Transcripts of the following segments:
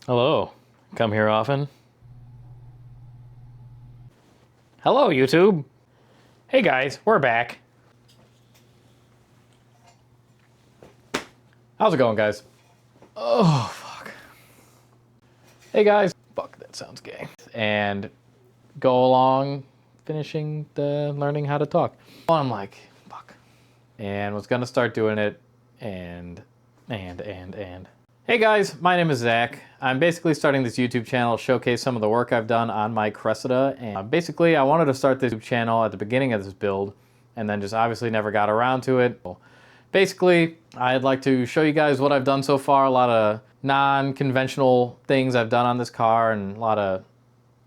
Hello. Come here often? Hello, YouTube. Hey guys, we're back. How's it going, guys? Oh, fuck. Hey guys. Fuck, that sounds gay. And go along finishing the learning how to talk. I'm like, fuck. And was gonna start doing it and. Hey guys, my name is Zach. I'm basically starting this YouTube channel to showcase some of the work I've done on my Cressida. And basically, I wanted to start this YouTube channel at the beginning of this build, and then just obviously never got around to it. Basically, I'd like to show you guys what I've done so far, a lot of non-conventional things I've done on this car, and a lot of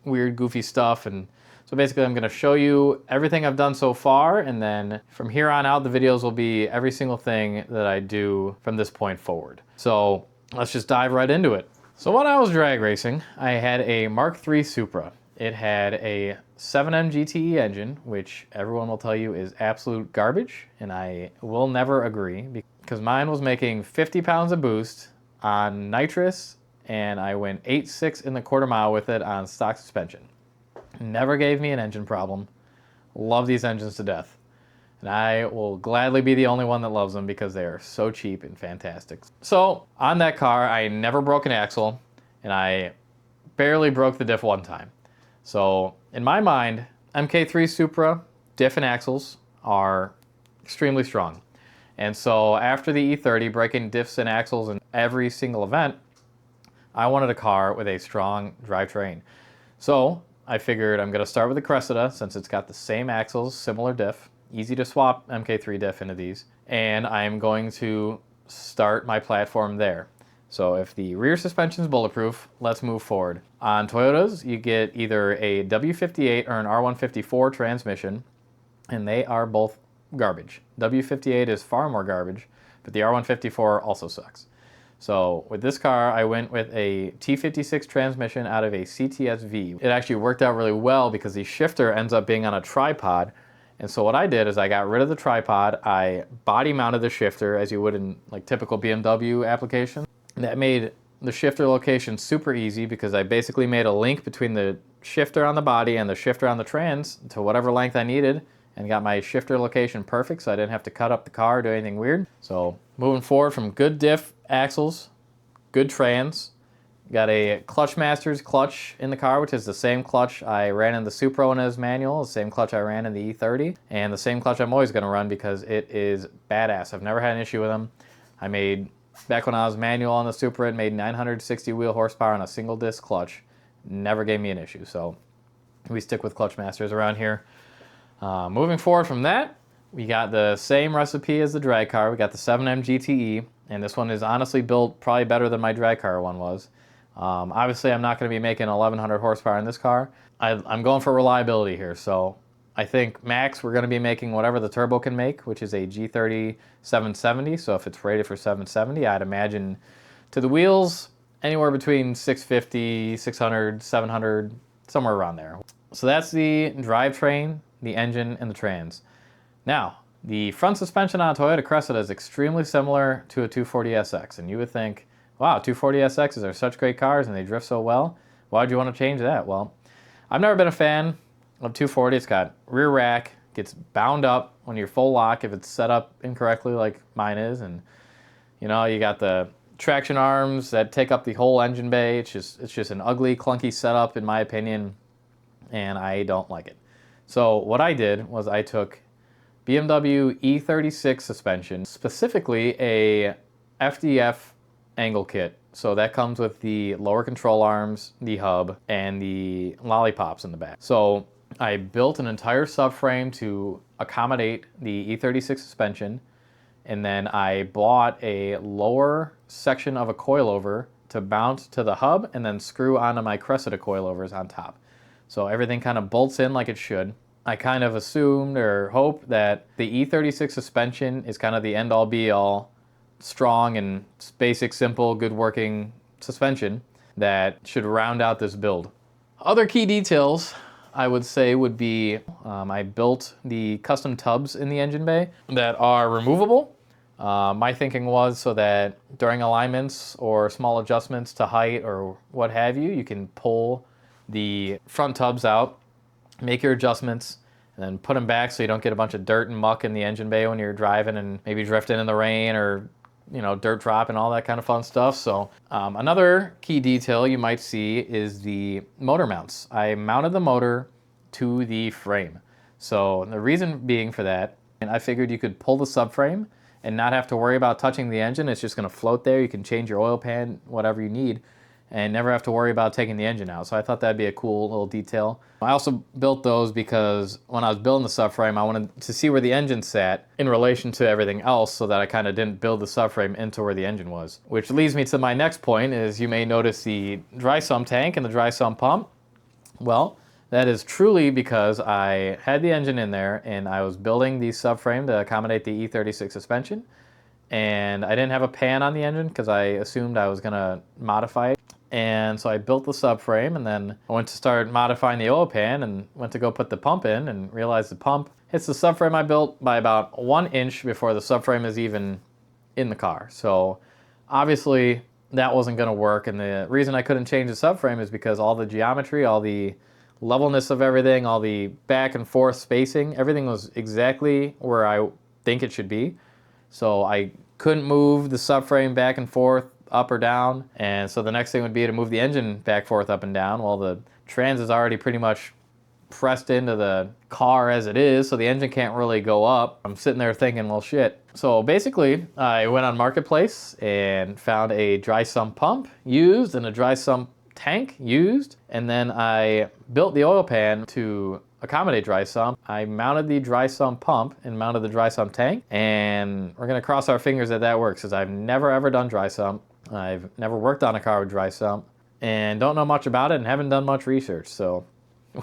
weird, goofy stuff. And so basically, I'm going to show you everything I've done so far, and then from here on out, the videos will be every single thing that I do from this point forward. So let's just dive right into it. So when I was drag racing, I had a Mark III Supra. It had a 7M GTE engine, which everyone will tell you is absolute garbage, and I will never agree, because mine was making 50 pounds of boost on nitrous, and I went 8.6 in the quarter mile with it on stock suspension. Never gave me an engine problem. Love these engines to death. And I will gladly be the only one that loves them because they are so cheap and fantastic. So on that car, I never broke an axle, and I barely broke the diff one time. So in my mind, MK3 Supra diff and axles are extremely strong. And so after the E30 breaking diffs and axles in every single event, I wanted a car with a strong drivetrain. So I figured I'm going to start with the Cressida since it's got the same axles, similar diff. Easy to swap MK3 diff into these, and I'm going to start my platform there. So if the rear suspension is bulletproof, let's move forward. On Toyotas, you get either a W58 or an R154 transmission, and they are both garbage. W58 is far more garbage, but the R154 also sucks. So with this car, I went with a T56 transmission out of a CTS-V. It actually worked out really well because the shifter ends up being on a tripod. And so what I did is I got rid of the tripod, I body mounted the shifter as you would in like typical BMW application. And that made the shifter location super easy because I basically made a link between the shifter on the body and the shifter on the trans to whatever length I needed and got my shifter location perfect so I didn't have to cut up the car or do anything weird. So moving forward from good diff axles, good trans, got a Clutch Masters clutch in the car, which is the same clutch I ran in the Supra in as manual, the same clutch I ran in the E30, and the same clutch I'm always going to run because it is badass. I've never had an issue with them. I made, back when I was manual on the Supra, it made 960 wheel horsepower on a single disc clutch. Never gave me an issue, so we stick with Clutch Masters around here. Moving forward from that, we got the same recipe as the drag car. We got the 7M GTE, and this one is honestly built probably better than my drag car one was. Obviously, I'm not going to be making 1,100 horsepower in this car. I'm going for reliability here, so I think max we're going to be making whatever the turbo can make, which is a G30 770. So if it's rated for 770, I'd imagine to the wheels anywhere between 650, 600, 700, somewhere around there. So that's the drivetrain, the engine, and the trans. Now, the front suspension on a Toyota Cressida is extremely similar to a 240SX, and you would think, wow, 240SXs are such great cars and they drift so well. Why'd you want to change that? Well, I've never been a fan of 240. It's got rear rack, gets bound up when you're full lock if it's set up incorrectly like mine is. And you know, you got the traction arms that take up the whole engine bay. It's just an ugly, clunky setup in my opinion, and I don't like it. So what I did was I took BMW E36 suspension, specifically a FDF angle kit. So that comes with the lower control arms, the hub, and the lollipops in the back. So I built an entire subframe to accommodate the E36 suspension, and then I bought a lower section of a coilover to mount to the hub and then screw onto my Cressida coilovers on top. So everything kind of bolts in like it should. I kind of assumed or hoped that the E36 suspension is kind of the end-all be-all strong and basic, simple, good working suspension that should round out this build. Other key details I would say would be I built the custom tubs in the engine bay that are removable. My thinking was so that during alignments or small adjustments to height or what have you, you can pull the front tubs out, make your adjustments, and then put them back so you don't get a bunch of dirt and muck in the engine bay when you're driving and maybe drifting in the rain or dirt drop and all that kind of fun stuff. So another key detail you might see is the motor mounts. I mounted the motor to the frame. So the reason being for that, and I figured you could pull the subframe and not have to worry about touching the engine. It's just going to float there. You can change your oil pan, whatever you need, and never have to worry about taking the engine out. So I thought that'd be a cool little detail. I also built those because when I was building the subframe, I wanted to see where the engine sat in relation to everything else so that I kind of didn't build the subframe into where the engine was. Which leads me to my next point is you may notice the dry sump tank and the dry sump pump. Well, that is truly because I had the engine in there and I was building the subframe to accommodate the E36 suspension. And I didn't have a pan on the engine because I assumed I was going to modify it. And so I built the subframe, and then I went to start modifying the oil pan and went to go put the pump in and realized the pump hits the subframe I built by about 1 inch before the subframe is even in the car. So obviously that wasn't going to work, and the reason I couldn't change the subframe is because all the geometry, all the levelness of everything, all the back and forth spacing, everything was exactly where I think it should be. So I couldn't move the subframe back and forth, up or down, and so the next thing would be to move the engine back, forth, up and down. Well, the trans is already pretty much pressed into the car as it is, so the engine can't really go up. I'm sitting there thinking, well, shit. So basically, I went on Marketplace and found a dry sump pump used and a dry sump tank used, and then I built the oil pan to accommodate dry sump. I mounted the dry sump pump and mounted the dry sump tank, and we're gonna cross our fingers that that works because I've never ever done dry sump. I've never worked on a car with dry sump and don't know much about it and haven't done much research, so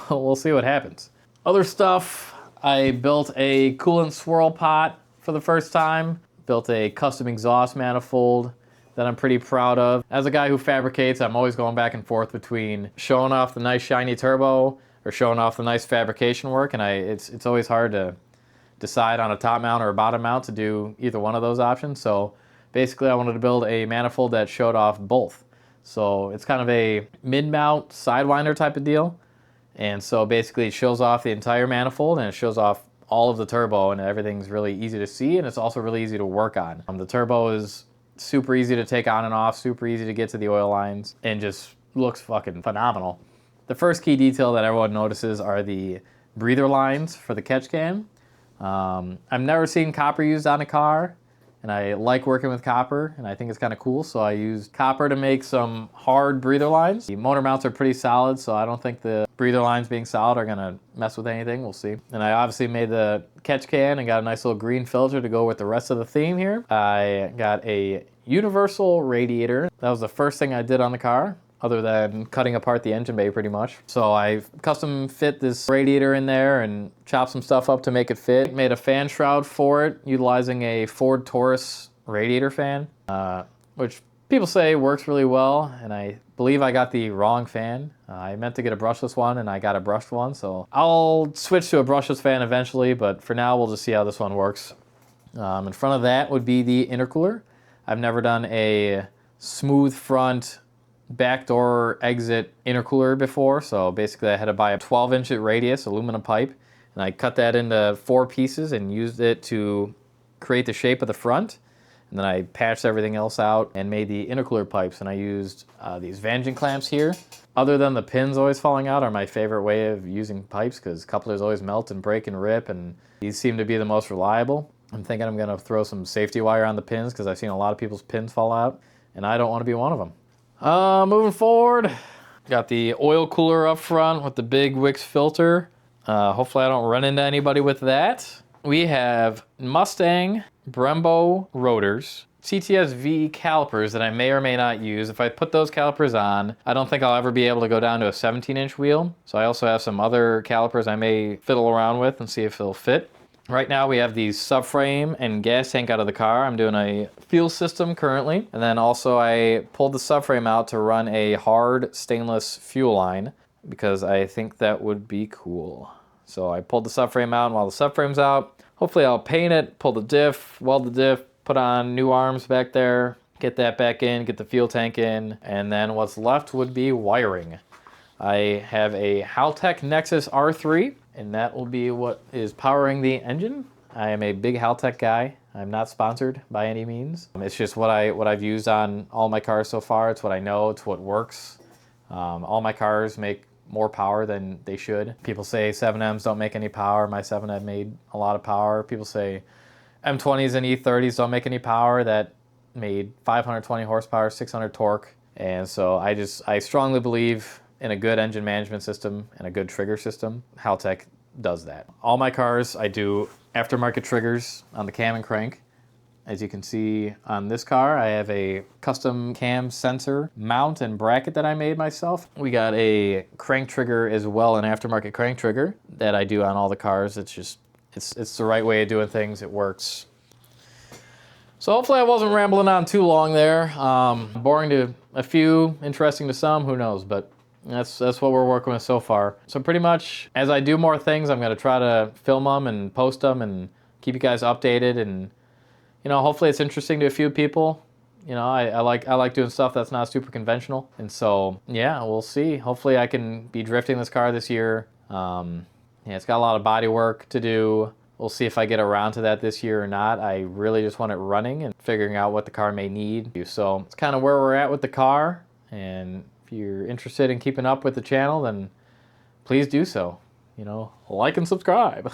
we'll see what happens. Other stuff, I built a coolant swirl pot for the first time, built a custom exhaust manifold that I'm pretty proud of. As a guy who fabricates, I'm always going back and forth between showing off the nice shiny turbo or showing off the nice fabrication work, and it's always hard to decide on a top mount or a bottom mount to do either one of those options. So basically I wanted to build a manifold that showed off both. So it's kind of a mid-mount sidewinder type of deal. And so basically it shows off the entire manifold and it shows off all of the turbo, and everything's really easy to see, and it's also really easy to work on. The turbo is super easy to take on and off, super easy to get to the oil lines, and just looks fucking phenomenal. The first key detail that everyone notices are the breather lines for the catch can. I've never seen copper used on a car, and I like working with copper, and I think it's kind of cool, so I used copper to make some hard breather lines. The motor mounts are pretty solid, so I don't think the breather lines being solid are gonna mess with anything. We'll see. And I obviously made the catch can and got a nice little green filter to go with the rest of the theme here. I got a universal radiator. That was the first thing I did on the car, other than cutting apart the engine bay pretty much. So I custom fit this radiator in there and chopped some stuff up to make it fit. Made a fan shroud for it utilizing a Ford Taurus radiator fan, which people say works really well, and I believe I got the wrong fan. I meant to get a brushless one and I got a brushed one, so I'll switch to a brushless fan eventually, but for now we'll just see how this one works. In front of that would be the intercooler. I've never done a smooth front backdoor exit intercooler before, so basically I had to buy a 12-inch radius aluminum pipe, and I cut that into 4 pieces and used it to create the shape of the front, and then I patched everything else out and made the intercooler pipes, and I used these Vangean clamps here. Other than the pins always falling out are my favorite way of using pipes, because couplers always melt and break and rip, and these seem to be the most reliable. I'm thinking I'm going to throw some safety wire on the pins because I've seen a lot of people's pins fall out, and I don't want to be one of them. Moving forward, got the oil cooler up front with the big Wix filter. Hopefully I don't run into anybody with that. We have Mustang Brembo rotors, CTS V calipers that I may or may not use. If I put those calipers on, I don't think I'll ever be able to go down to a 17-inch wheel. So I also have some other calipers I may fiddle around with and see if they'll fit. Right now we have the subframe and gas tank out of the car. I'm doing a fuel system currently. And then also I pulled the subframe out to run a hard stainless fuel line because I think that would be cool. So I pulled the subframe out, and while the subframe's out, hopefully I'll paint it, pull the diff, weld the diff, put on new arms back there, get that back in, get the fuel tank in, and then what's left would be wiring. I have a Haltech Nexus R3, and that will be what is powering the engine. I am a big Haltech guy. I'm not sponsored by any means. It's just what I've used on all my cars so far. It's what I know. It's what works. All my cars make more power than they should. People say 7Ms don't make any power. My 7M made a lot of power. People say M20s and E30s don't make any power. That made 520 horsepower, 600 torque. And so I strongly believe in a good engine management system and a good trigger system. Haltech does that. All my cars, I do aftermarket triggers on the cam and crank. As you can see on this car, I have a custom cam sensor mount and bracket that I made myself. We got a crank trigger as well, an aftermarket crank trigger that I do on all the cars. It's the right way of doing things. It works. So hopefully I wasn't rambling on too long there. Boring to a few, interesting to some, who knows, but that's what we're working with so far. So pretty much as I do more things, I'm gonna try to film them and post them and keep you guys updated, and you know, hopefully it's interesting to a few people. You know, I like doing stuff that's not super conventional, and so yeah, we'll see. Hopefully I can be drifting this car this year. Yeah, it's got a lot of body work to do. We'll see if I get around to that this year or not. I really just want it running and figuring out what the car may need. So it's kind of where we're at with the car, and if you're interested in keeping up with the channel, then please do so. You know, like and subscribe.